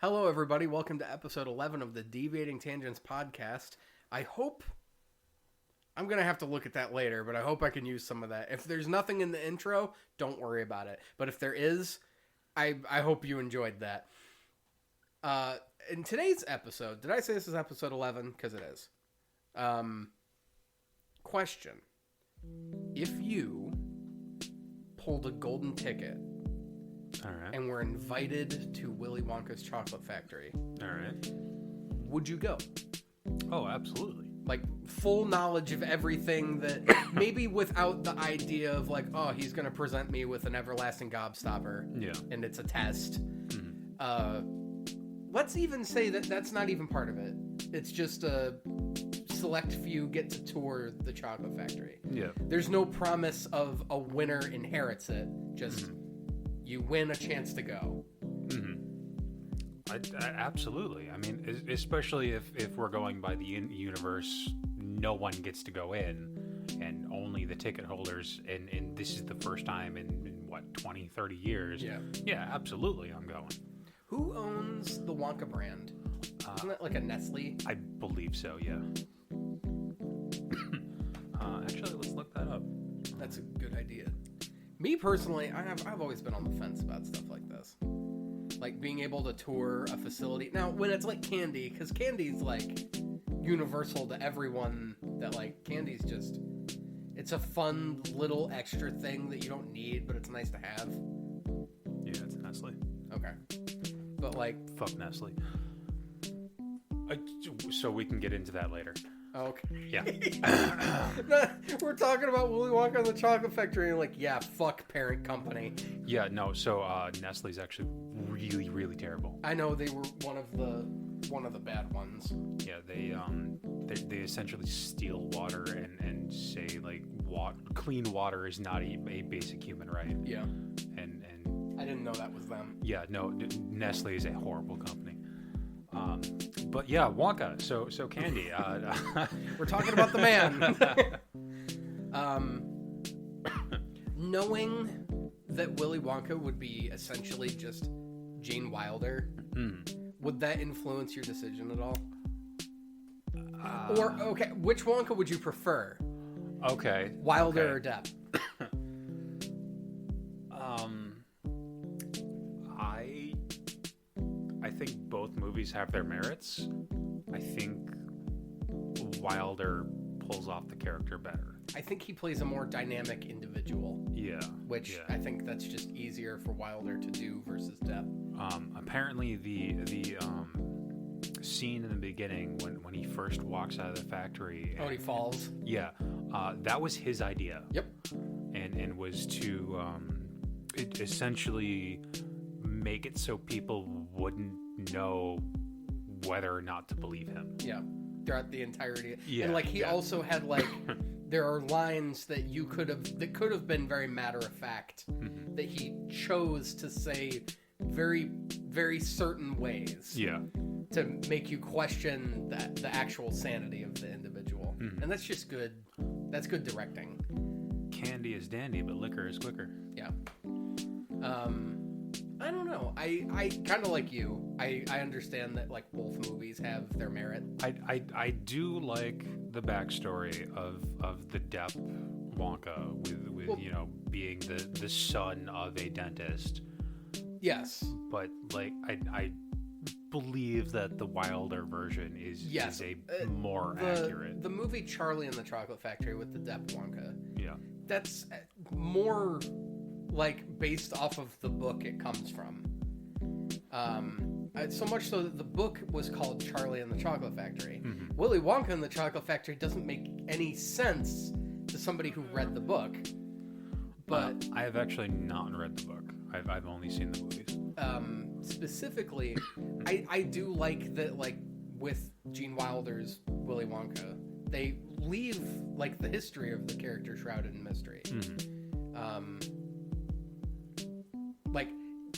Hello, everybody. Welcome to episode 11 of the Deviating Tangents podcast. I hope... I'm going to have to look at that later, but I hope I can use some of that. If there's nothing in the intro, don't worry about it. But if there is, I hope you enjoyed that. In today's episode, did I say this is episode 11? Because it is. Question. If you pulled a golden ticket... All right. And we're invited to Willy Wonka's chocolate factory. All right. Would you go? Oh, absolutely. Like, full knowledge of everything that... maybe without the idea of, like, oh, he's going to present me with an everlasting gobstopper. Yeah. And it's a test. Mm-hmm. Let's even say that that's not even part of it. It's just a select few get to tour the chocolate factory. Yeah. There's no promise of a winner inherits it. Just... Mm-hmm. You win a chance to go. Mm-hmm. Absolutely. I mean, especially if we're going by the universe, no one gets to go in, and only the ticket holders, and this is the first time in what, 20, 30 years? Yeah. Yeah, absolutely, I'm going. Who owns the Wonka brand? Isn't that like a Nestle? I believe so, yeah. Actually, let's look that up. That's a good idea. Me personally, I've always been on the fence about stuff like this. Like being able to tour a facility. Now, when it's like candy, because candy's like universal to everyone, that like candy's just, it's a fun little extra thing that you don't need, but it's nice to have. Yeah, it's Nestle. Okay. But like... Fuck Nestle. So we can get into that later. Okay. Yeah. We're talking about Willy Wonka and the Chocolate Factory, and like, yeah, fuck parent company. Yeah, no. So Nestle's actually really, really terrible. I know they were one of the bad ones. Yeah, they essentially steal water and say like clean water is not a basic human right. Yeah. And I didn't know that was them. Yeah, no. Nestle is a horrible company. But yeah, Wonka. So candy. We're talking about the man. Knowing that Willy Wonka would be essentially just Gene Wilder, would that influence your decision at all? Or okay, which Wonka would you prefer? Okay, Wilder or Depp? I think both movies have their merits. I think Wilder pulls off the character better. I think he plays a more dynamic individual. Yeah. Which I think that's just easier for Wilder to do versus Depp. Apparently the scene in the beginning when he first walks out of the factory. He falls? Yeah. That was his idea. Yep. And was to essentially make it so people wouldn't know whether or not to believe him. Yeah, throughout the entirety. Yeah, and like he also had like there are lines that could have been very matter of fact that he chose to say very, very certain ways. Yeah. To make you question the actual sanity of the individual. And that's just good. That's good directing. Candy is dandy, but liquor is quicker. Yeah. I don't know. I kind of like you. I understand that like both movies have their merit. I do like the backstory of the Depp Wonka with you know, being the son of a dentist. Yes. But like I believe that the Wilder version is more accurate. The movie Charlie and the Chocolate Factory with the Depp Wonka. Yeah. That's more like based off of the book it comes from. So much so that the book was called Charlie and the Chocolate Factory. Willy Wonka and the Chocolate Factory doesn't make any sense to somebody who read the book. But I have actually not read the book. I've only seen the movies. Specifically, I do like that, like with Gene Wilder's Willy Wonka, they leave like the history of the character shrouded in mystery. Like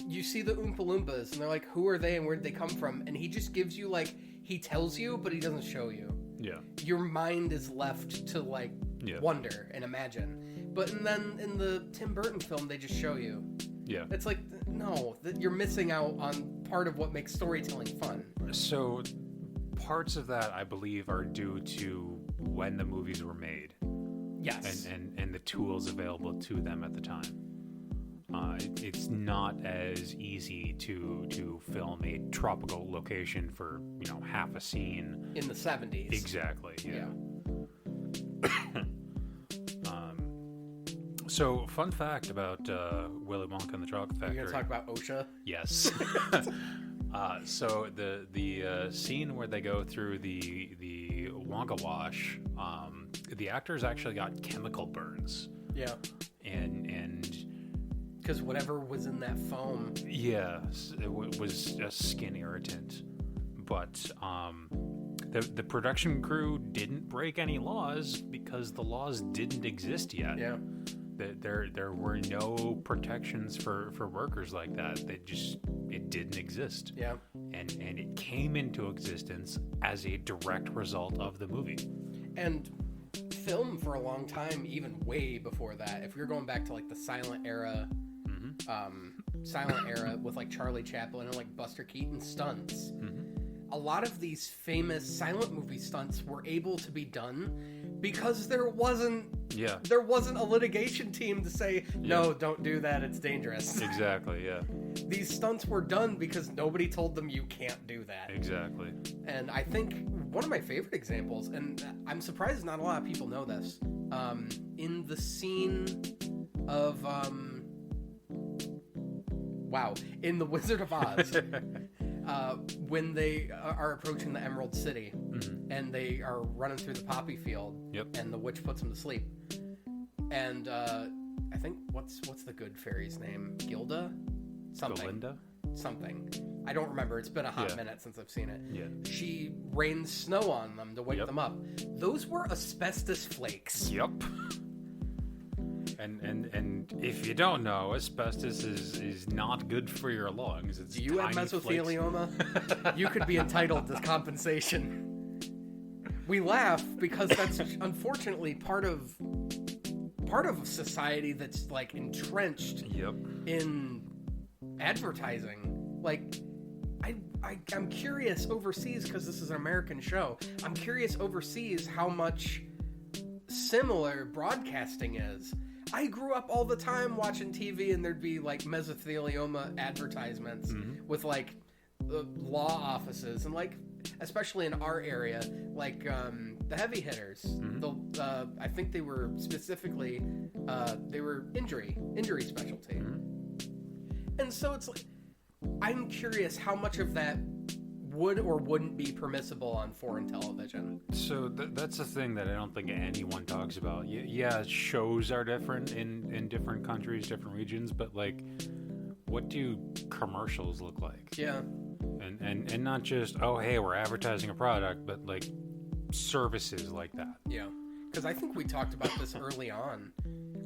you see the Oompa Loompas and they're like, who are they and where'd they come from? And he just gives you like, he tells you, but he doesn't show you. Yeah. Your mind is left to like wonder and imagine. But then in the Tim Burton film, they just show you. Yeah. It's like, no, you're missing out on part of what makes storytelling fun. So parts of that, I believe, are due to when the movies were made. Yes. And the tools available to them at the time. It's not as easy to film a tropical location for, half a scene. In the 70s. Exactly, yeah. So, fun fact about Willy Wonka and the Chocolate Factory. You're going to talk about OSHA? Yes. So the scene where they go through the Wonka wash, the actors actually got chemical burns. Yeah. And because whatever was in that foam. Yeah, it was a skin irritant. But the production crew didn't break any laws because the laws didn't exist yet. Yeah. There were no protections for workers like that. It didn't exist. Yeah. And it came into existence as a direct result of the movie. And film for a long time, even way before that. If you're going back to like the silent era, with like Charlie Chaplin and like Buster Keaton stunts, a lot of these famous silent movie stunts were able to be done because there wasn't a litigation team to say, no, don't do that, it's dangerous. Exactly, yeah. These stunts were done because nobody told them you can't do that. Exactly. And I think one of my favorite examples, and I'm surprised not a lot of people know this, in the scene of, in The Wizard of Oz, when they are approaching the Emerald City, and they are running through the poppy field, and the witch puts them to sleep. And I think, what's the good fairy's name? Gilda? Something. Belinda? Something. I don't remember. It's been a hot minute since I've seen it. Yeah. She rains snow on them to wake them up. Those were asbestos flakes. Yep. And if you don't know, asbestos is not good for your lungs. It's Do you have mesothelioma? You could be entitled to compensation. We laugh because that's unfortunately part of society that's like entrenched in advertising. Like, I'm curious overseas, because this is an American show, I'm curious overseas how much similar broadcasting is. I grew up all the time watching TV, and there'd be like mesothelioma advertisements with like law offices, and like especially in our area, like the heavy hitters. I think they were specifically they were injury specialty, and so it's like, I'm curious how much of that would or wouldn't be permissible on foreign television. So that's the thing that I don't think anyone talks about. Yeah, shows are different in different countries, different regions, but like, what do commercials look like? Yeah. And not just, oh, hey, we're advertising a product, but like services like that. Yeah. Because I think we talked about this early on,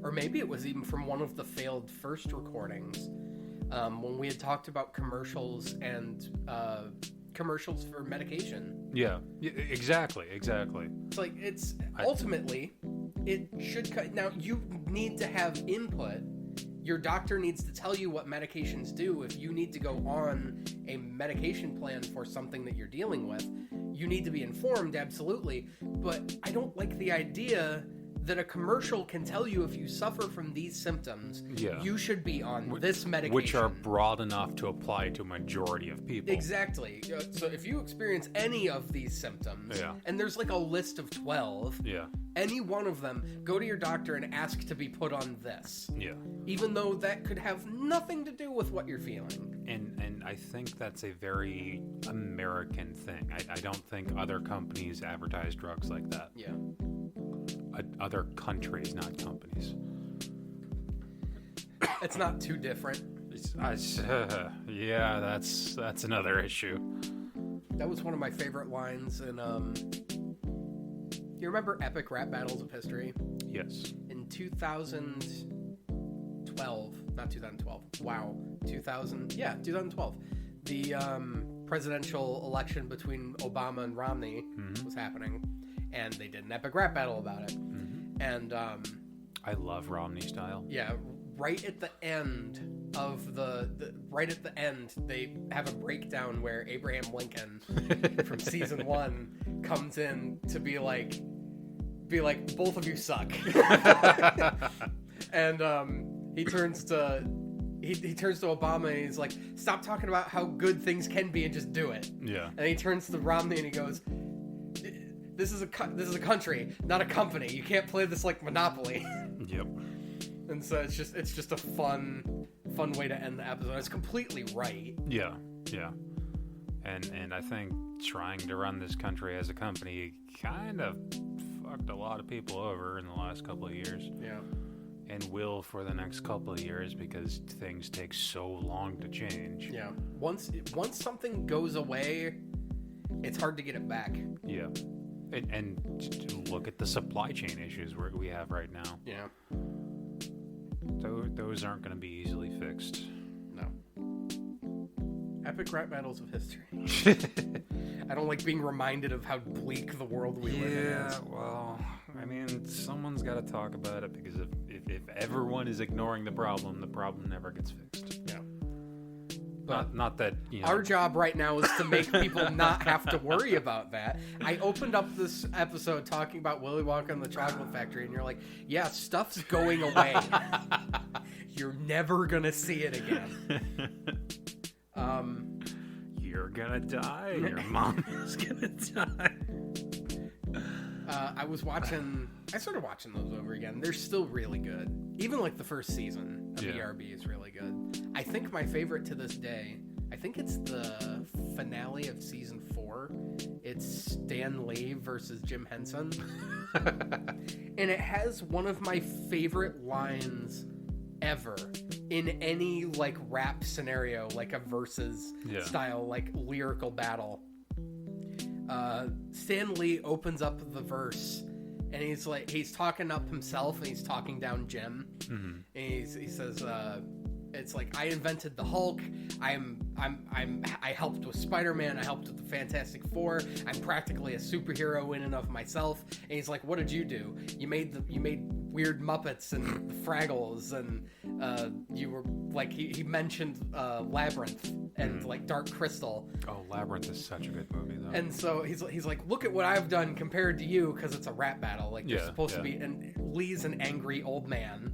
or maybe it was even from one of the failed first recordings, when we had talked about commercials and commercials for medication. Yeah, exactly. It's like, ultimately, it should now you need to have input. Your doctor needs to tell you what medications do. If you need to go on a medication plan for something that you're dealing with, you need to be informed, absolutely. But I don't like the idea that a commercial can tell you if you suffer from these symptoms, you should be on this medication. Which are broad enough to apply to a majority of people. Exactly. So if you experience any of these symptoms, and there's like a list of 12, any one of them, go to your doctor and ask to be put on this. Yeah. Even though that could have nothing to do with what you're feeling. And I think that's a very American thing. I don't think other companies advertise drugs like that. Yeah. Other countries, not companies. It's not too different. Yeah, that's another issue. That was one of my favorite lines in you remember Epic Rap Battles of History? Yes. In 2012, not 2012. Wow. 2012. The presidential election between Obama and Romney was happening, and they did an epic rap battle about it. And I love Romney style. Yeah, right at the end, of the right at the end, they have a breakdown where Abraham Lincoln from season 1 comes in to be like, both of you suck. And he turns to Obama and he's like, stop talking about how good things can be and just do it. Yeah. And he turns to Romney and he goes, this is a country, not a company. You can't play this like Monopoly. Yep. And so it's just a fun way to end the episode. It's completely right. Yeah. And I think trying to run this country as a company kind of fucked a lot of people over in the last couple of years. Yeah. And will for the next couple of years because things take so long to change. Yeah. Once something goes away, it's hard to get it back. Yeah. And look at the supply chain issues we have right now. Yeah. Those aren't going to be easily fixed. No. Epic rap battles of history. I don't like being reminded of how bleak the world we live in is. Yeah, well, I mean, someone's got to talk about it because if everyone is ignoring the problem never gets fixed. Yeah. Not that, Our job right now is to make people not have to worry about that. I opened up this episode talking about Willy Wonka and the Chocolate Factory, and you're like, yeah, stuff's going away. You're never going to see it again. You're going to die. Your mom is going to die. I started watching those over again. They're still really good. Even like the first season of ERB is really good. I think my favorite to this day, I think it's the finale of season 4. It's Stan Lee versus Jim Henson. And it has one of my favorite lines ever in any like rap scenario, like a versus style, like lyrical battle. Stan Lee opens up the verse and he's talking up himself and he's talking down Jim. Mm-hmm. And he says, it's like, I invented the Hulk. I helped with Spider-Man. I helped with the Fantastic Four. I'm practically a superhero in and of myself. And he's like, what did you do? You made weird Muppets and the Fraggles, and you were like, he mentioned Labyrinth and like Dark Crystal. Oh, Labyrinth is such a good movie though. And so he's like, look at what I've done compared to you, because it's a rap battle. Like you're supposed to be, and Lee's an angry old man.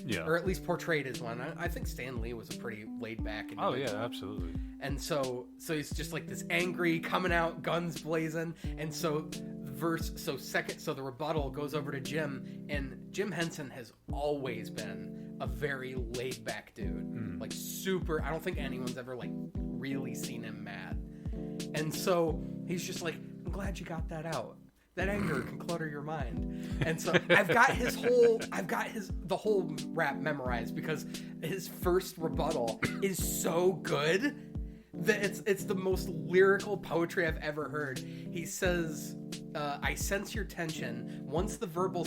Yeah. Or at least portrayed as one. I think Stan Lee was a pretty laid back. Oh yeah, absolutely. And so he's just like this angry, coming out, guns blazing. And so the rebuttal goes over to Jim, and Jim Henson has always been a very laid back dude. Like super, I don't think anyone's ever like really seen him mad. And so he's just like, I'm glad you got that out. That anger can clutter your mind. And so I've got the whole rap memorized, because his first rebuttal is so good that it's the most lyrical poetry I've ever heard. He says, I sense your tension. Once the verbal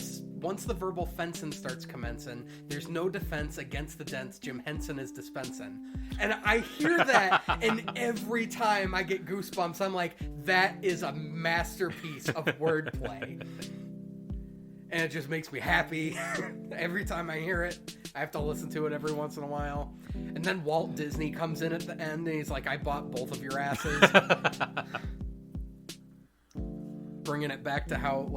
fencing starts commencing, there's no defense against the dents Jim Henson is dispensing. And I hear that, and every time I get goosebumps, I'm like, that is a masterpiece of wordplay. And it just makes me happy every time I hear it. I have to listen to it every once in a while. And then Walt Disney comes in at the end, and he's like, I bought both of your asses. Bringing it back to how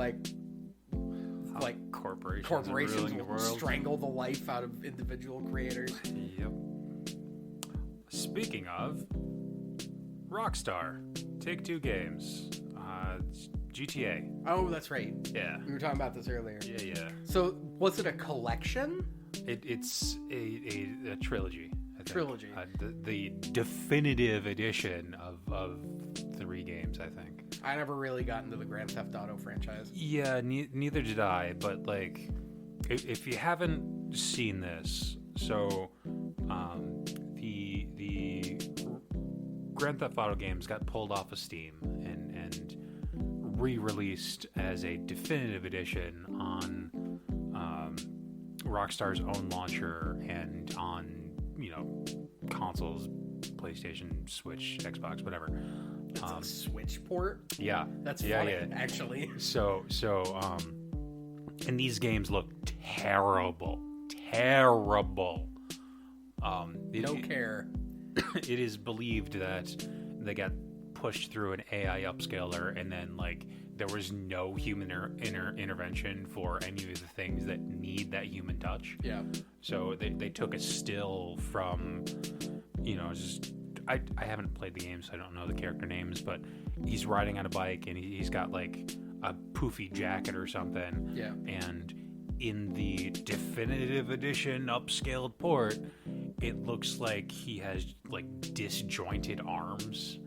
corporations will strangle the life out of individual creators. Yep. Speaking of, Rockstar, Take-Two Games, GTA. Oh, that's right. Yeah. We were talking about this earlier. Yeah. So, was it a collection? It's a trilogy. I think. Trilogy. The definitive edition of 3 games, I think. I never really got into the Grand Theft Auto franchise. Yeah, neither did I. But like, if you haven't seen this, so the Grand Theft Auto games got pulled off of Steam and re-released as a definitive edition on Rockstar's own launcher and on consoles, PlayStation, Switch, Xbox, whatever. It's a Switch port? Yeah. That's funny, actually. So, and these games look terrible. No care. It is believed that they got pushed through an AI upscaler, and then like there was no human intervention for any of the things that need that human touch. Yeah. So they took a still from, just I haven't played the game, so I don't know the character names, but he's riding on a bike and he's got like a poofy jacket or something. Yeah. And in the definitive edition upscaled port, it looks like he has like disjointed arms,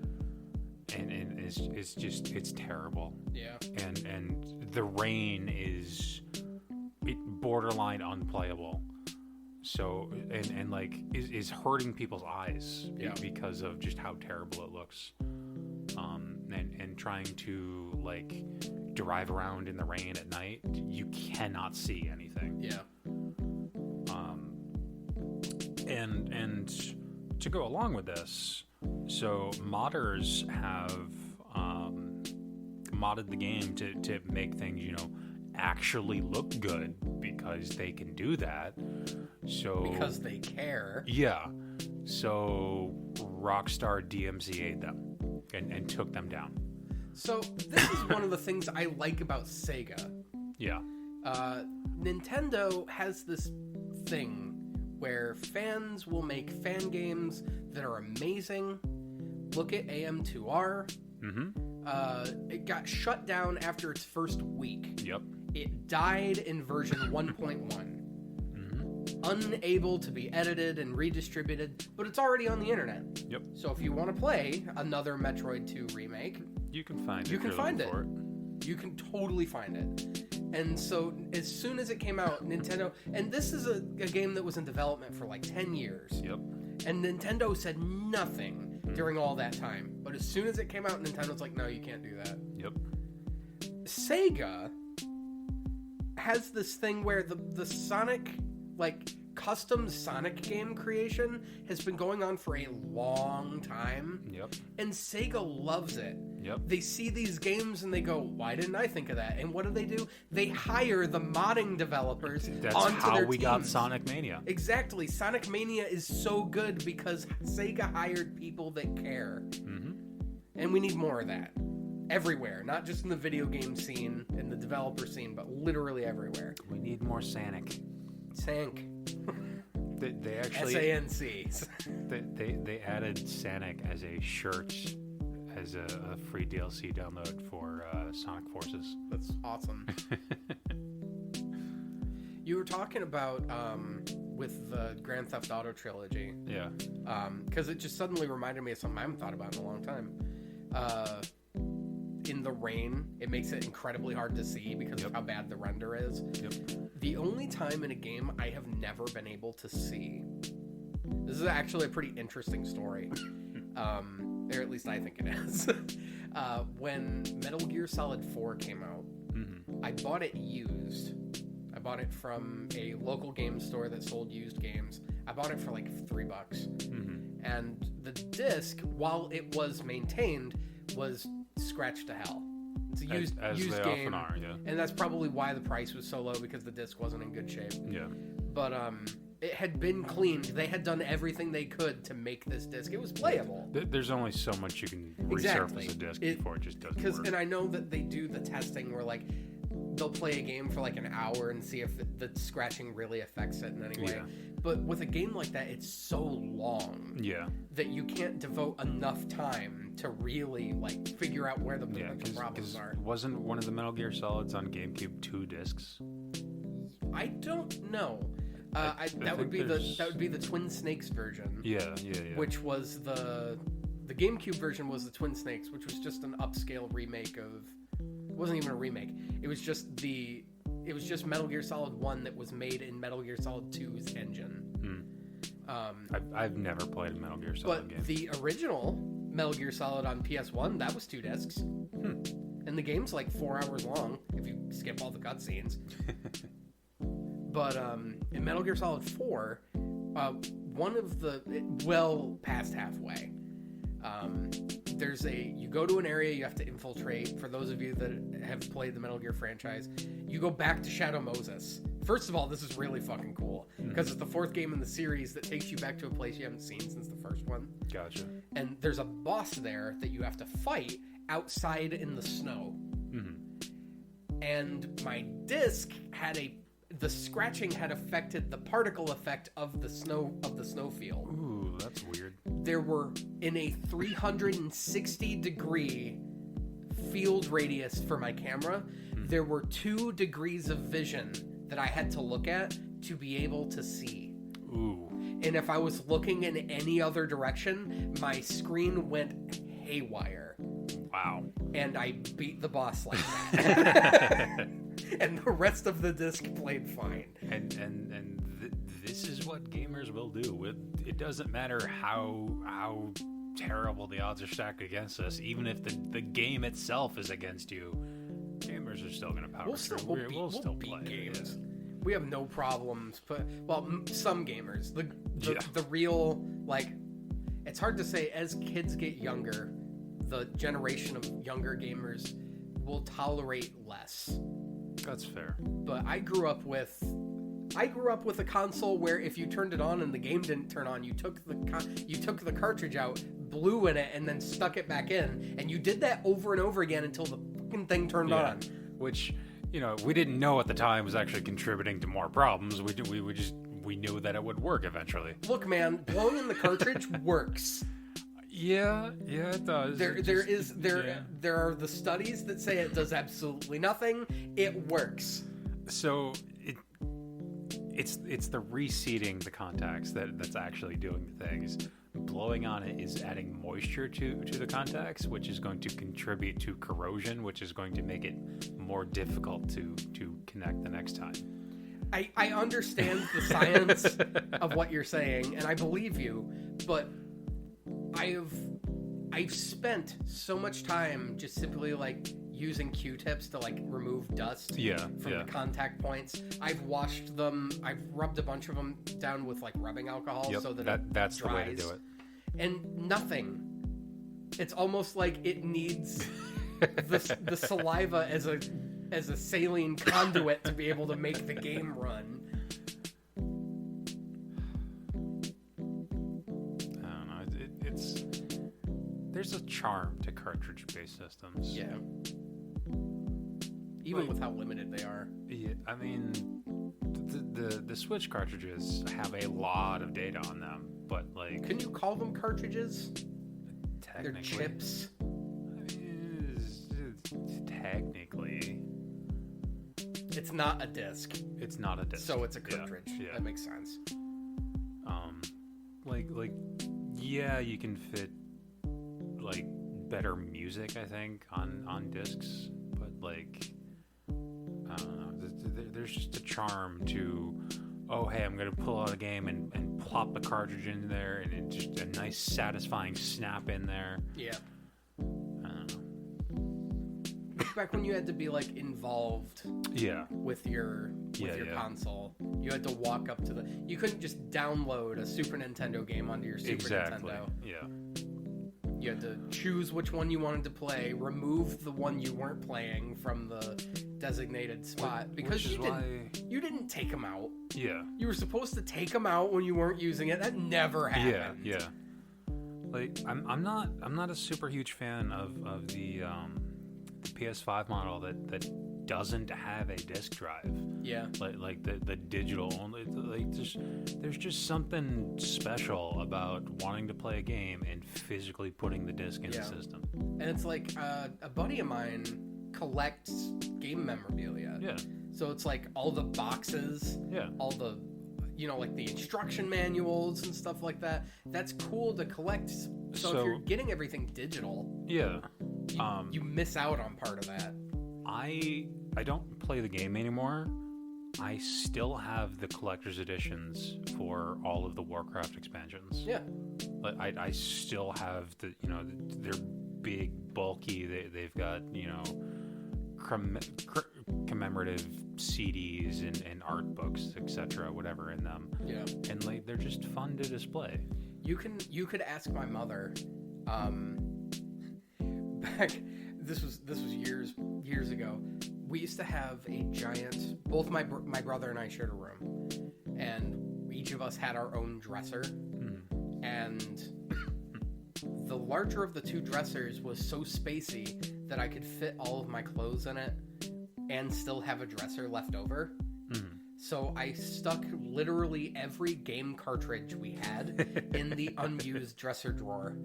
and it's terrible. Yeah. And the rain is borderline unplayable. So and like is hurting people's eyes because of just how terrible it looks. And trying to like drive around in the rain at night, you cannot see anything. Yeah. And to go along with this, so modders have modded the game to make things, actually look good, because they can do that. So because they care. Yeah. So Rockstar DMCA'd them and took them down. So this is one of the things I like about Sega. Yeah. Nintendo has this thing where fans will make fan games that are amazing. Look at AM2R. Mm-hmm. It got shut down after its first week. Yep. It died in version 1.1. Mm-hmm. Unable to be edited and redistributed, but it's already on the internet. Yep. So if you want to play another Metroid 2 remake, you can find it. You can find it. You can totally find it. And so as soon as it came out, Nintendo... And this is a game that was in development for like 10 years. Yep. And Nintendo said nothing during all that time. But as soon as it came out, Nintendo's like, no, you can't do that. Yep. Sega has this thing where the Sonic, like, custom Sonic game creation has been going on for a long time. Yep. And Sega loves it. Yep. They see these games and they go, why didn't I think of that? And what do? They hire the modding developers That's onto how their we teams. got Sonic Mania. Exactly. Sonic Mania is so good because Sega hired people that care. Mm-hmm. And we need more of that. Everywhere. Not just in the video game scene and the developer scene, but literally everywhere. We need more Sonic. Sank. They actually... SANCs. They added Sonic as a shirt, as a free DLC download for Sonic Forces. That's awesome. You were talking about with the Grand Theft Auto trilogy. Yeah. Because it just suddenly reminded me of something I haven't thought about in a long time. In the rain, it makes it incredibly hard to see because of how bad the render is. Yep. The only time in a game I have never been able to see. This is actually a pretty interesting story. Or at least I think it is. When Metal Gear Solid 4 came out, I bought it used. I bought it from a local game store that sold used games. I bought it for like $3. And the disc, while it was maintained, was scratched to hell. It's a used they game. often are, yeah. And that's probably why the price was so low, because the disc wasn't in good shape. Yeah. But it had been cleaned. They had done everything they could to make this disc. It was playable. There's only so much you can resurface a disc before it just doesn't work. And I know that they do the testing where, like, they'll play a game for like an hour and see if the scratching really affects it in any way. Yeah. But with a game like that, it's so long that you can't devote enough time to really like figure out where the potential problems are. Wasn't one of the Metal Gear Solids on GameCube 2 discs? I don't know. That would be the Twin Snakes version. Yeah. Which was the GameCube version was the Twin Snakes, which was just an upscale remake of. It wasn't even a remake. It was just Metal Gear Solid 1 that was made in Metal Gear Solid 2's engine. I've never played a Metal Gear Solid game. But the original Metal Gear Solid on PS1, that was 2 discs. And the game's like 4 hours long if you skip all the cutscenes. But in Metal Gear Solid 4, past halfway, you go to an area you have to infiltrate. For those of you that have played the Metal Gear franchise, you go back to Shadow Moses First of all, this is really fucking cool because it's the fourth game in the series that takes you back to a place you haven't seen since the first one. Gotcha. And there's a boss there that you have to fight outside in the snow. And my disc had the scratching had affected the particle effect of the snow field. Ooh, that's weird. There were in a 360-degree field radius for my camera. There were 2 degrees of vision that I had to look at to be able to see. Ooh. And if I was looking in any other direction, my screen went haywire. Wow. And I beat the boss like that. And the rest of the disc played fine. This is what gamers will do. It doesn't matter how terrible the odds are stacked against us. Even if the game itself is against you, gamers are still going to power through. We'll still play games. We have no problems. Some gamers. The real, like, it's hard to say. As kids get younger, the generation of younger gamers will tolerate less. That's fair. But I grew up with a console where if you turned it on and the game didn't turn on, you took the cartridge out, blew in it, and then stuck it back in, and you did that over and over again until the fucking thing turned on. Which, we didn't know at the time was actually contributing to more problems. We knew that it would work eventually. Look, man, blowing in the cartridge works. Yeah, it does. There are the studies that say it does absolutely nothing. It works. So it's the reseating the contacts that's actually doing the things. Blowing on it is adding moisture to the contacts, which is going to contribute to corrosion, which is going to make it more difficult to connect the next time. I understand the science of what you're saying, and I believe you, but I've spent so much time just simply like using Q-tips to like remove dust from the contact points. I've washed them. I've rubbed a bunch of them down with like rubbing alcohol so that's the way to do it. And nothing. It's almost like it needs the saliva as a saline conduit to be able to make the game run. There's a charm to cartridge-based systems. Yeah. Even with how limited they are. Yeah, I mean, the Switch cartridges have a lot of data on them, but like... Can you call them cartridges? Technically. They're chips. I mean, technically. It's not a disc. It's not a disc. So it's a cartridge. Yeah. That makes sense. Yeah, you can fit like better music, I think, on discs, but like I don't know, there's just a charm to, oh hey, I'm gonna pull out a game and plop the cartridge in there, and it's just a nice satisfying snap in there. Yeah. I don't know. Back when you had to be like involved with your console, you had to walk up to you couldn't just download a Super Nintendo game onto your Super Nintendo. Yeah. You had to choose which one you wanted to play, remove the one you weren't playing from the designated spot, because you didn't take them out. Yeah. You were supposed to take them out when you weren't using it. That never happened. Yeah. Like I'm not a super huge fan of the PS5 model that doesn't have a disc drive. Yeah. Like the digital only. Like there's just something special about wanting to play a game and physically putting the disc in the system. And it's like a buddy of mine collects game memorabilia. Yeah. So it's like all the boxes. Yeah. All the, like the instruction manuals and stuff like that. That's cool to collect. So if you're getting everything digital. Yeah. You miss out on part of that. I don't play the game anymore. I still have the collector's editions for all of the Warcraft expansions. Yeah. But I still have they're big, bulky. They've got, commemorative CDs and art books, etc., whatever in them. Yeah. And like they're just fun to display. You could ask my mother. Back, this was years ago. we used to have a giant. Both my brother and I shared a room, and each of us had our own dresser. And the larger of the two dressers was so spacey that I could fit all of my clothes in it and still have a dresser left over. So I stuck literally every game cartridge we had in the unused dresser drawer.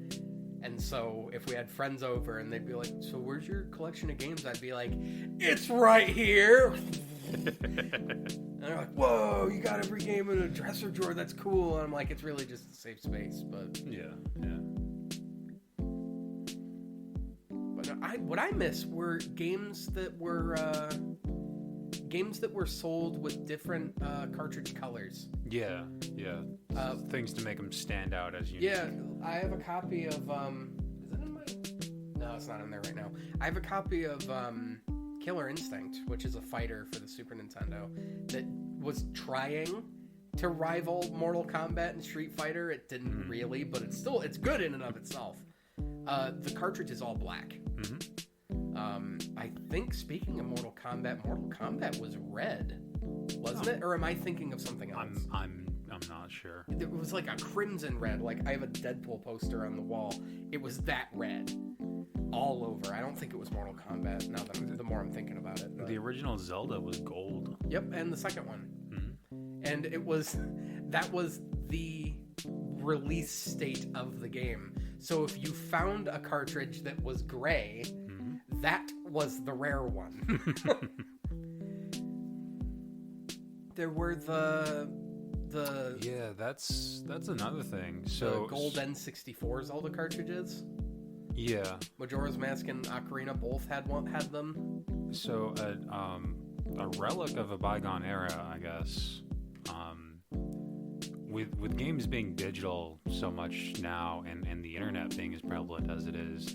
And so if we had friends over and they'd be like, so where's your collection of games? I'd be like, it's right here. And they're like, whoa, you got every game in a dresser drawer. That's cool. And I'm like, it's really just a safe space. But yeah. But what I miss were games that were sold with different cartridge colors. Yeah. Things to make them stand out as unique. Yeah, I have a copy of, is it in my... No, it's not in there right now. I have a copy of Killer Instinct, which is a fighter for the Super Nintendo, that was trying to rival Mortal Kombat and Street Fighter. It didn't really, but it's good in and of itself. The cartridge is all black. I think, speaking of Mortal Kombat was red, wasn't it? Or am I thinking of something else? I'm not sure. It was like a crimson red. Like, I have a Deadpool poster on the wall. It was that red all over. I don't think it was Mortal Kombat, now that the more I'm thinking about it. But... The original Zelda was gold. Yep, and the second one. And that was the release state of the game. So if you found a cartridge that was gray, that was the rare one. There were the yeah, that's another thing. So the gold N64 Zelda cartridges. Yeah, Majora's Mask and Ocarina both had them. So a relic of a bygone era, I guess. With games being digital so much now, and the internet being as prevalent as it is,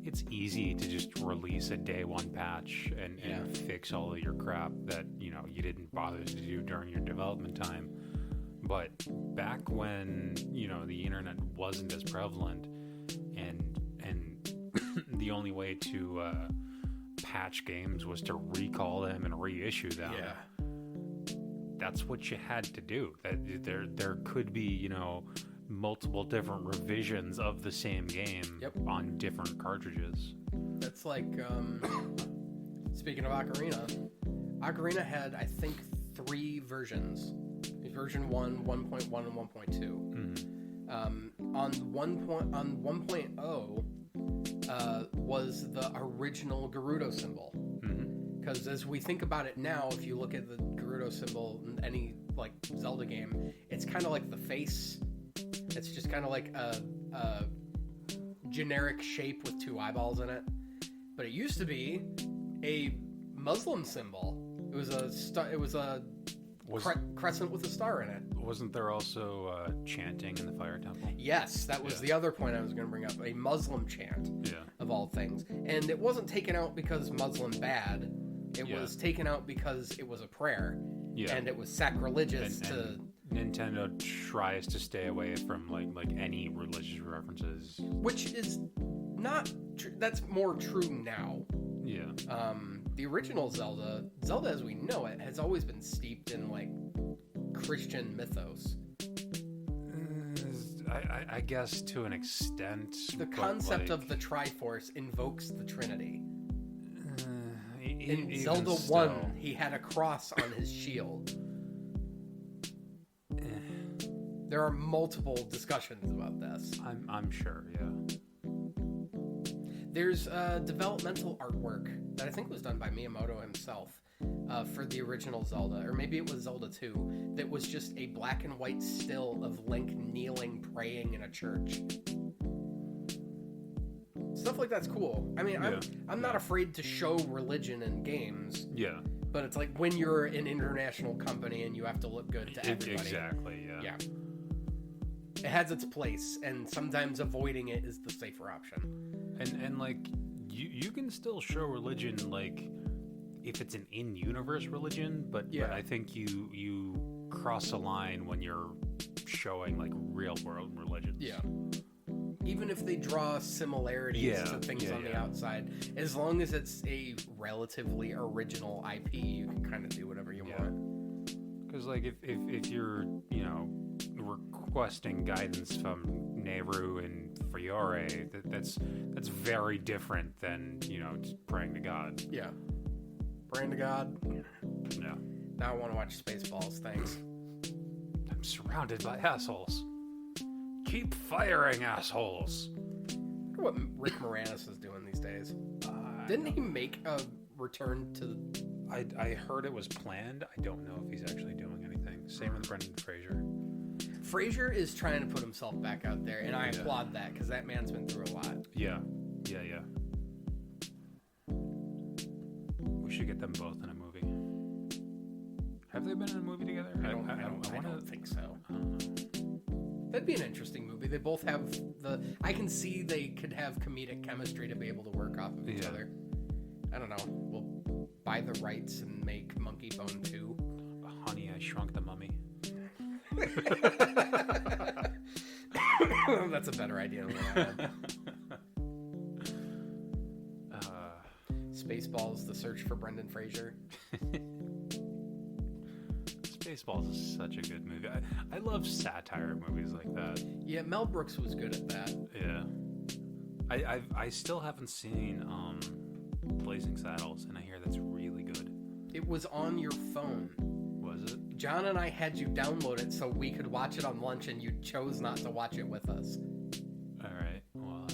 it's easy to just release a day one patch and fix all of your crap that you didn't bother to do during your development time. But back when the internet wasn't as prevalent, and the only way to patch games was to recall them and reissue them. Yeah. That's what you had to do. There could be, multiple different revisions of the same game on different cartridges. That's like, speaking of Ocarina had, I think, 3 versions. Version 1, 1.1, and 1.2. On 1.0 was the original Gerudo symbol. Because as we think about it now, if you look at the Gerudo symbol in any Zelda game, it's kind of like the face. It's just kind of like a generic shape with 2 eyeballs in it. But it used to be a Muslim symbol. It was a crescent with a star in it. Wasn't there also chanting in the Fire Temple? Yes, that was the other point I was going to bring up. A Muslim chant, of all things. And it wasn't taken out because Muslim bad. It was taken out because it was a prayer. Yeah. And it was sacrilegious and Nintendo tries to stay away from like any religious references. Which is not that's more true now. Yeah. The original Zelda as we know it, has always been steeped in Christian mythos. I guess to an extent. The concept of the Triforce invokes the Trinity. In Zelda 1, he had a cross on his shield. There are multiple discussions about this. I'm sure, yeah. There's developmental artwork that I think was done by Miyamoto himself for the original Zelda, or maybe it was Zelda 2, that was just a black and white still of Link kneeling, praying in a church. Stuff like that's cool. I mean, I'm not afraid to show religion in games. Yeah. But it's like when you're an international company and you have to look good to everybody. Exactly, yeah. Yeah. It has its place, and sometimes avoiding it is the safer option. And you can still show religion, if it's an in-universe religion, but I think you cross a line when you're showing, real-world religions. Yeah. Even if they draw similarities to things on the outside, as long as it's a relatively original IP, you can kind of do whatever you want. Because, like, if you're, you know, requesting guidance from Nehru and Fiore, that's very different than, you know, just praying to God. Yeah. Praying to God? Yeah. Now I want to watch Spaceballs, thanks. I'm surrounded by assholes. Keep firing, assholes. I wonder what Rick Moranis is doing these days. Didn't he make a return to... I heard it was planned. I don't know if he's actually doing anything. Same with Brendan Fraser. Fraser is trying to put himself back out there, and I applaud that, because that man's been through a lot. Yeah. We should get them both in a movie. Have they been in a movie together? I don't think so. That'd be an interesting movie. They both have I can see they could have comedic chemistry to be able to work off of each other. I don't know. We'll buy the rights and make Monkey Bone 2. Honey, I Shrunk the Mummy. That's a better idea than what I had. Spaceballs, The Search for Brendan Fraser. Spaceballs is such a good movie. I love satire movies like that. Yeah, Mel Brooks was good at that. Yeah. I still haven't seen Blazing Saddles, and I hear that's really good. It was on your phone. Was it? John and I had you download it so we could watch it on lunch, and you chose not to watch it with us. All right. Well, I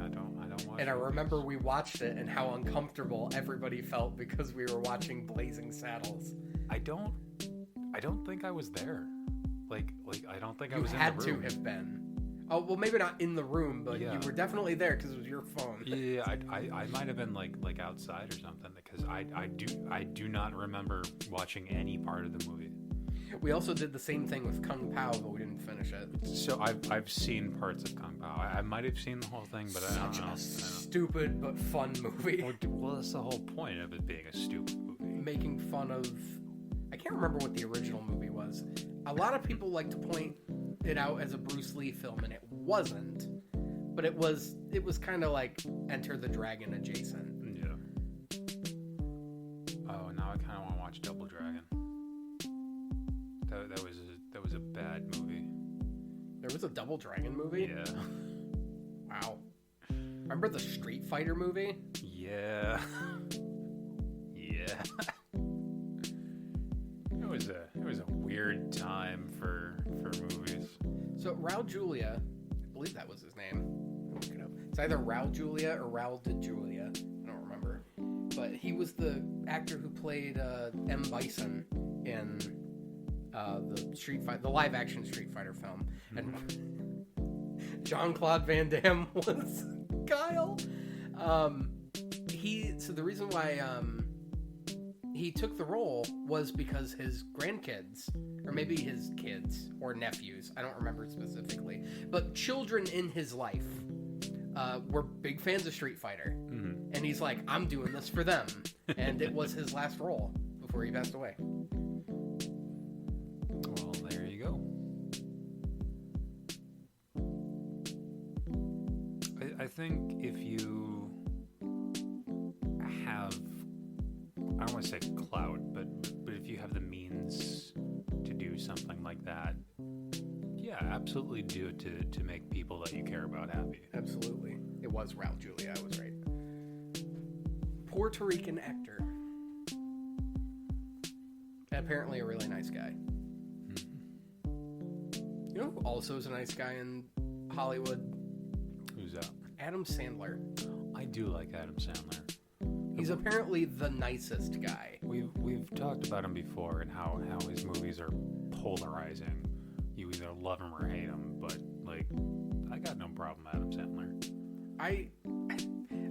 don't watch. And I remember we watched it and how uncomfortable everybody felt because we were watching Blazing Saddles. I don't think I was there. Like I don't think I was in the room. You had to have been. Oh, well, maybe not in the room, but you were definitely there because it was your phone. Yeah, I might have been like outside or something, because I do not remember watching any part of the movie. We also did the same thing with Kung Pao, but we didn't finish it. So I've seen parts of Kung Pao. I might have seen the whole thing, but I don't know. Stupid but fun movie. Well, that's the whole point of it being a stupid movie. Making fun of... I can't remember what the original movie was. A lot of people like to point it out as a Bruce Lee film, and it wasn't. But it was kind of like Enter the Dragon adjacent. Yeah. Oh, now I kind of want to watch Double Dragon. That was a bad movie. There was a Double Dragon movie? Yeah. Wow. Remember the Street Fighter movie? Yeah. Yeah. It was a weird time for movies. So Raul Julia, I believe that was his name. I'll look it up. It's either Raul Julia or Raul de Julia. I don't remember. But he was the actor who played M. Bison in the live action Street Fighter film. And Jean-Claude Van Damme was Kyle. The reason why he took the role was because his grandkids, or maybe his kids or nephews, I don't remember specifically, but children in his life were big fans of Street Fighter. Mm-hmm. And he's like, I'm doing this for them. And it was his last role before he passed away. Well, there you go. I think if you have, I don't want to say clout, but if you have the means to do something like that, yeah, absolutely do it to make people that you care about happy. Absolutely. It was Raul Julia, I was right. Puerto Rican actor. Apparently a really nice guy. Mm-hmm. You know who also is a nice guy in Hollywood? Who's that? Adam Sandler. I do like Adam Sandler. He's apparently the nicest guy. We've talked about him before and how his movies are polarizing. You either love him or hate him, but like, I got no problem with Adam Sandler.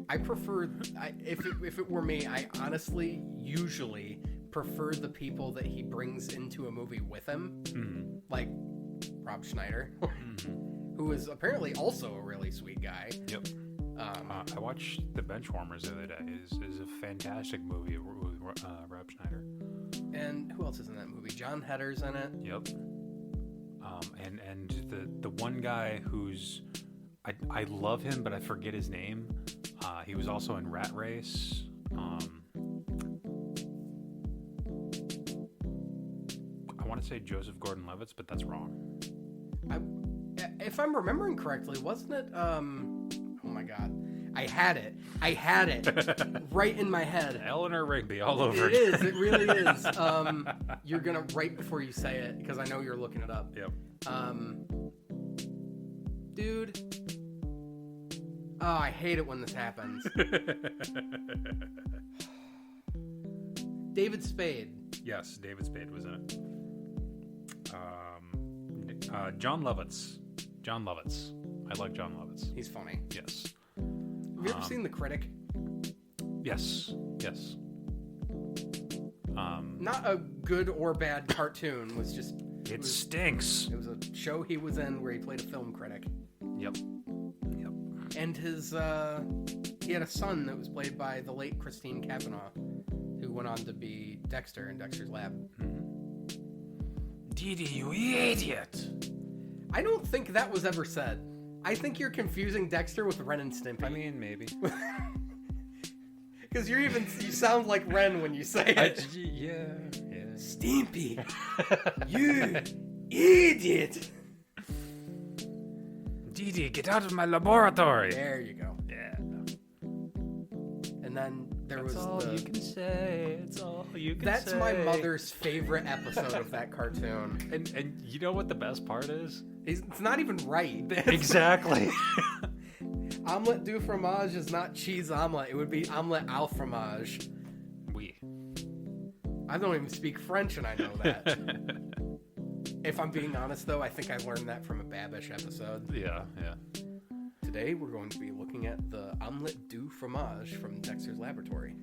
I prefer, if it were me, I honestly usually prefer the people that he brings into a movie with him, mm-hmm. like Rob Schneider, mm-hmm. who is apparently also a really sweet guy. Yep. I watched The Benchwarmers the other day. It is a fantastic movie with Rob Schneider. And who else is in that movie? John Hedder's in it. Yep. And the one guy who's I love him, but I forget his name. He was also in Rat Race. I want to say Joseph Gordon-Levitt, but that's wrong. If I'm remembering correctly, wasn't it? Oh my God, I had it right in my head. Eleanor Rigby, all over. It is. It really is. You're gonna right before you say it because I know you're looking it up. Yep. Dude. Oh, I hate it when this happens. David Spade. Yes, David Spade was in it. John Lovitz. I like John Lovitz. He's funny. Yes. Have you ever seen The Critic? Yes. Not a good or bad cartoon. It Stinks. It was a show he was in where he played a film critic. Yep. And he had a son that was played by the late Christine Cavanaugh, who went on to be Dexter in Dexter's Lab. Didi, you idiot! I don't think that was ever said. I think you're confusing Dexter with Ren and Stimpy. I mean, maybe. Because you sound like Ren when you say it. Yeah. Stimpy, you idiot! Didi, get out of my laboratory! There you go. Yeah. And then That's all you can say. It's all you can say. That's my mother's favorite episode of that cartoon. And you know what the best part is? It's not even right. Exactly. Omelette du fromage is not cheese omelette. It would be omelette au fromage. Oui. I don't even speak French and I know that. If I'm being honest, though, I think I learned that from a Babish episode. Yeah. Today, we're going to be looking at the omelette du fromage from Dexter's Laboratory.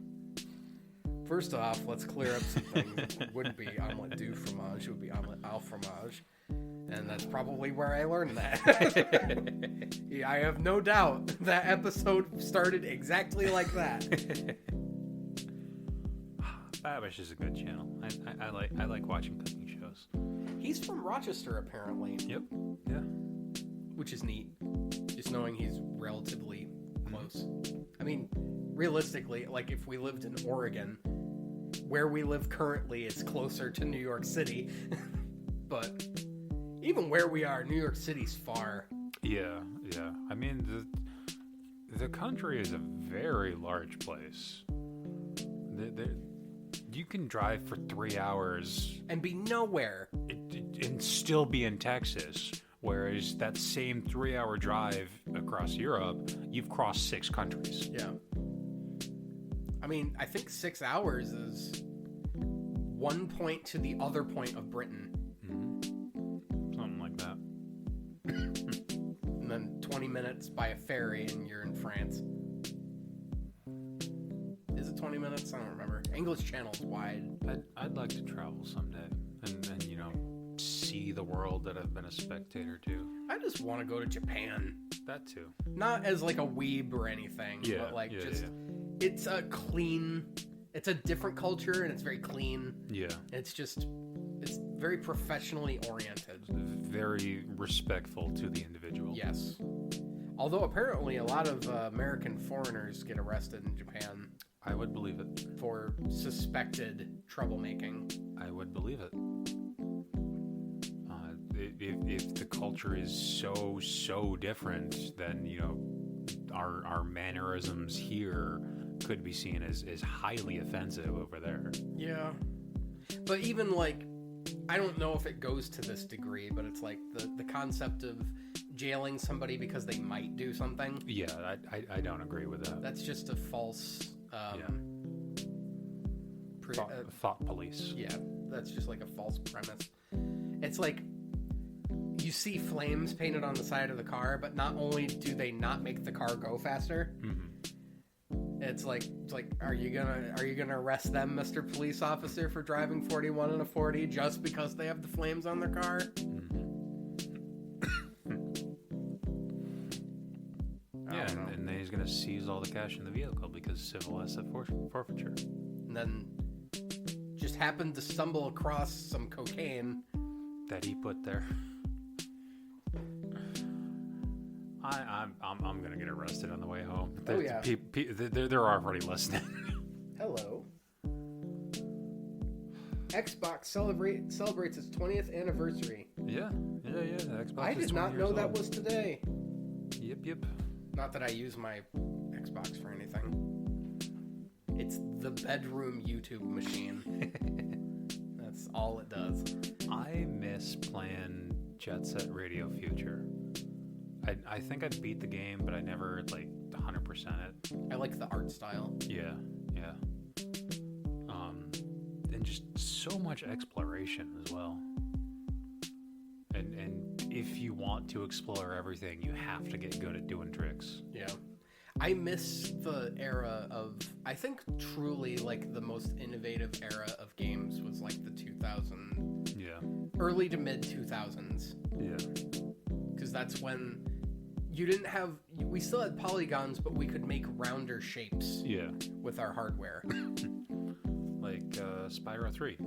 First off, let's clear up some things. It wouldn't be omelette du fromage. It would be omelette au fromage. And that's probably where I learned that. Yeah, I have no doubt that episode started exactly like that. Babish is a good channel. I like watching cooking shows. He's from Rochester, apparently. Yep. Yeah. Which is neat. Just knowing he's relatively close. I mean, realistically, like if we lived in Oregon, where we live currently is closer to New York City. But even where we are, New York City's far. Yeah. I mean, the country is a very large place. You can drive for 3 hours and be nowhere and still be in Texas, whereas that same 3-hour drive across Europe, you've crossed 6 countries. Yeah. I mean, I think 6 hours is one point to the other point of Britain. Something like that. And then 20 minutes by a ferry and you're in France. Is it 20 minutes? I don't remember. English Channel's wide. I'd like to travel someday and see the world that I've been a spectator to. I just want to go to Japan. That too. Not as like a weeb or anything, but like it's a clean, it's a different culture and it's very clean. Yeah. It's very professionally oriented. Very respectful to the individual. Yes. Although apparently a lot of American foreigners get arrested in Japan. I would believe it. For suspected troublemaking. I would believe it. If the culture is so different, then our mannerisms here could be seen as highly offensive over there. Yeah. But even like, I don't know if it goes to this degree, but it's like the concept of jailing somebody because they might do something. Yeah, I don't agree with that. That's just a false... thought police. Yeah, that's just like a false premise. It's like you see flames painted on the side of the car, but not only do they not make the car go faster, it's like are you gonna arrest them, Mr. Police Officer, for driving 41 and a 40 just because they have the flames on their car? And then he's gonna seize all the cash in the vehicle because civil asset forfeiture. And then just happened to stumble across some cocaine that he put there. I'm gonna get arrested on the way home. Oh, yeah. They're already listening. Hello. Xbox celebrates its 20th anniversary. Yeah. Xbox. I did not know that was today. Yep. Not that I use my Xbox for anything. It's the bedroom YouTube machine. That's all it does. I miss playing Jet Set Radio Future. I think I beat the game, but I never 100% it. I like the art style. Yeah. And just so much exploration as well. And if you want to explore everything, you have to get good at doing tricks. Yeah. I miss the era of, I think truly the most innovative era of games was the 2000s. Yeah. Early to mid 2000s. Yeah. Because that's when you didn't have, we still had polygons, but we could make rounder shapes. Yeah. With our hardware. Spyro 3.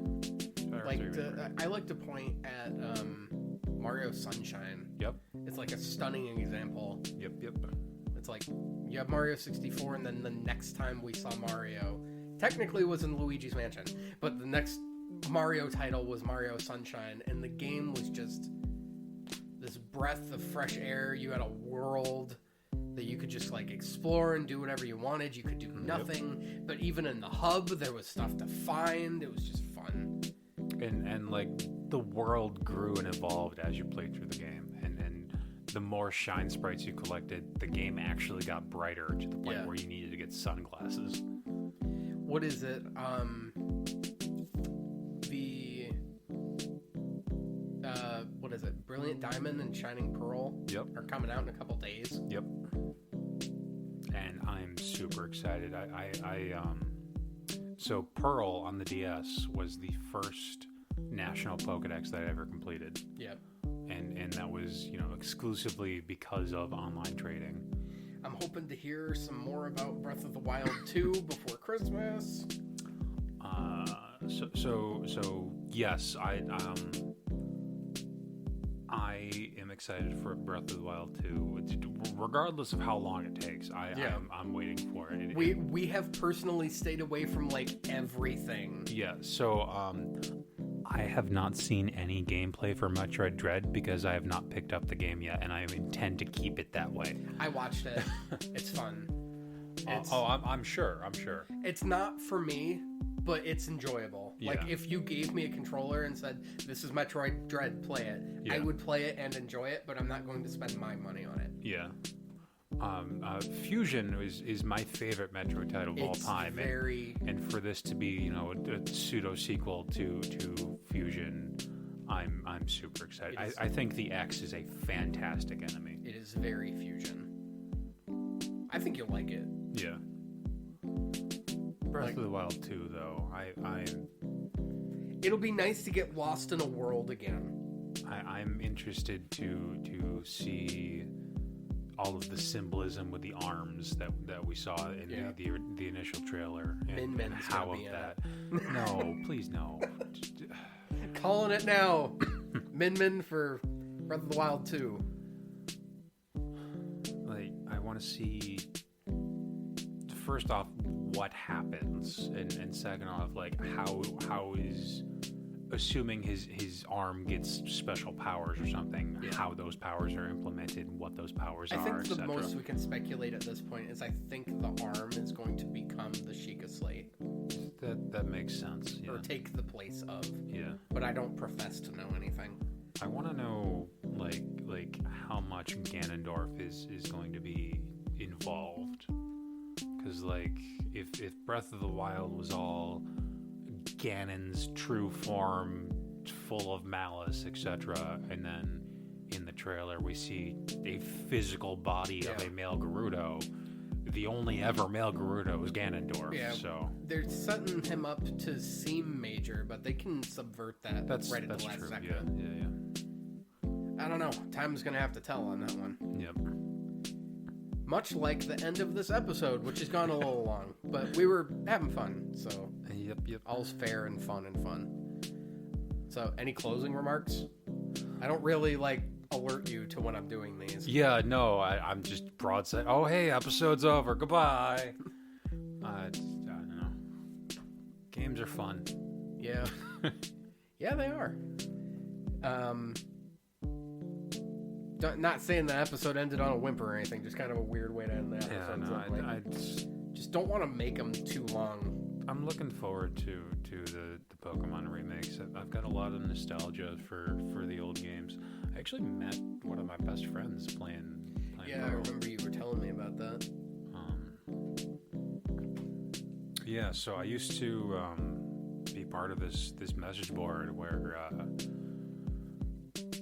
I like to point at Mario Sunshine. Yep. It's a stunning example. Yep. It's you have Mario 64, and then the next time we saw Mario, technically was in Luigi's Mansion, but the next Mario title was Mario Sunshine, and the game was just this breath of fresh air. You had a world that you could just explore and do whatever you wanted. You could do nothing, but even in the hub, there was stuff to find. It was just fun. And the world grew and evolved as you played through the game, and the more shine sprites you collected, the game actually got brighter to the point where you needed to get sunglasses. What is it? What is it? Brilliant Diamond and Shining Pearl. Yep. Are coming out in a couple days. Yep. And I'm super excited. So Pearl on the DS was the first national Pokedex that I ever completed. Yep. And that was, exclusively because of online trading. I'm hoping to hear some more about Breath of the Wild 2 before Christmas. So yes, I am excited for Breath of the Wild 2, regardless of how long it takes. I'm waiting for it. We have personally stayed away from everything. Yeah. So I have not seen any gameplay for Metroid Dread because I have not picked up the game yet, and I intend to keep it that way. I watched it. It's fun. I'm sure. It's not for me, but it's enjoyable. Yeah. If you gave me a controller and said, this is Metroid Dread, play it, I would play it and enjoy it, but I'm not going to spend my money on it. Yeah. Fusion is my favorite Metroid title of all time. And for this to be, a pseudo sequel to Fusion, I'm super excited. I think the X is a fantastic enemy. It is very Fusion. I think you'll like it. Yeah. Breath of the Wild 2, though, it'll be nice to get lost in a world again. I'm interested to see all of the symbolism with the arms that we saw in the initial trailer, and how of that. No, please no. Calling it now. Min for Breath of the Wild 2. I want to see, first off, what happens, and second off, how is, assuming his arm gets special powers or something, how those powers are implemented, what those powers are, I think the etc. most we can speculate at this point is I think the arm is going to become the Sheikah Slate. That makes sense. Yeah. Or take the place of. Yeah. But I don't profess to know anything. I want to know, like how much Ganondorf is going to be involved. Because, if Breath of the Wild was all Ganon's true form, full of malice, etc., and then in the trailer we see a physical body of a male Gerudo, the only ever male Gerudo is Ganondorf. Yeah, so they're setting him up to seem major, but they can subvert that right at the last second. Yeah. I don't know. Time's gonna have to tell on that one. Yep. Much like the end of this episode, which has gone a little long, but we were having fun, so yep. All's fair and fun. So, any closing remarks? I don't really alert you to when I'm doing these. Yeah, no, I'm just broadside. Oh, hey, episode's over. Goodbye. I don't know. Games are fun. Yeah. Yeah, they are. Not saying the episode ended on a whimper or anything, just kind of a weird way to end the episode. Yeah, no, I just don't want to make them too long. I'm looking forward to the Pokemon remakes. I've got a lot of nostalgia for the old games. I actually met one of my best friends playing Yeah, I remember you were telling me about that. Yeah, so I used to be part of this message board where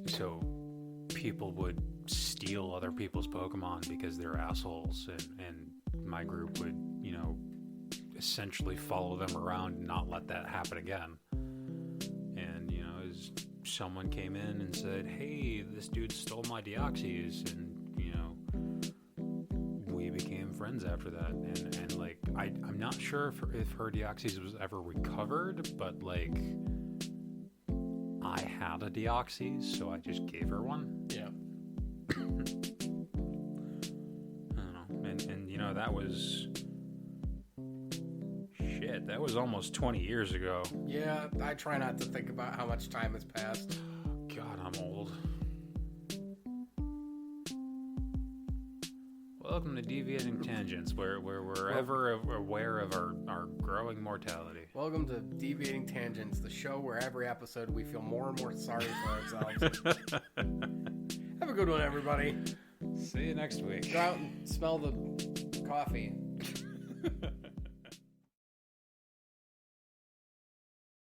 so people would steal other people's Pokemon because they're assholes, and my group would, you know, essentially follow them around and not let that happen again. And, you know, as someone came in and said, hey, this dude stole my Deoxys, and, you know, we became friends after that. And like, I'm not sure if her Deoxys was ever recovered, but like, I had a Deoxys, so I just gave her one. Yeah. I don't know. And you know, that was shit. That was almost 20 years ago. Yeah, I try not to think about how much time has passed. God, I'm old. Welcome to Deviating Tangents, where we're ever aware of our growing mortality. Welcome to Deviating Tangents, the show where every episode we feel more and more sorry for ourselves. Have a good one, everybody. See you next week. Go out and smell the coffee.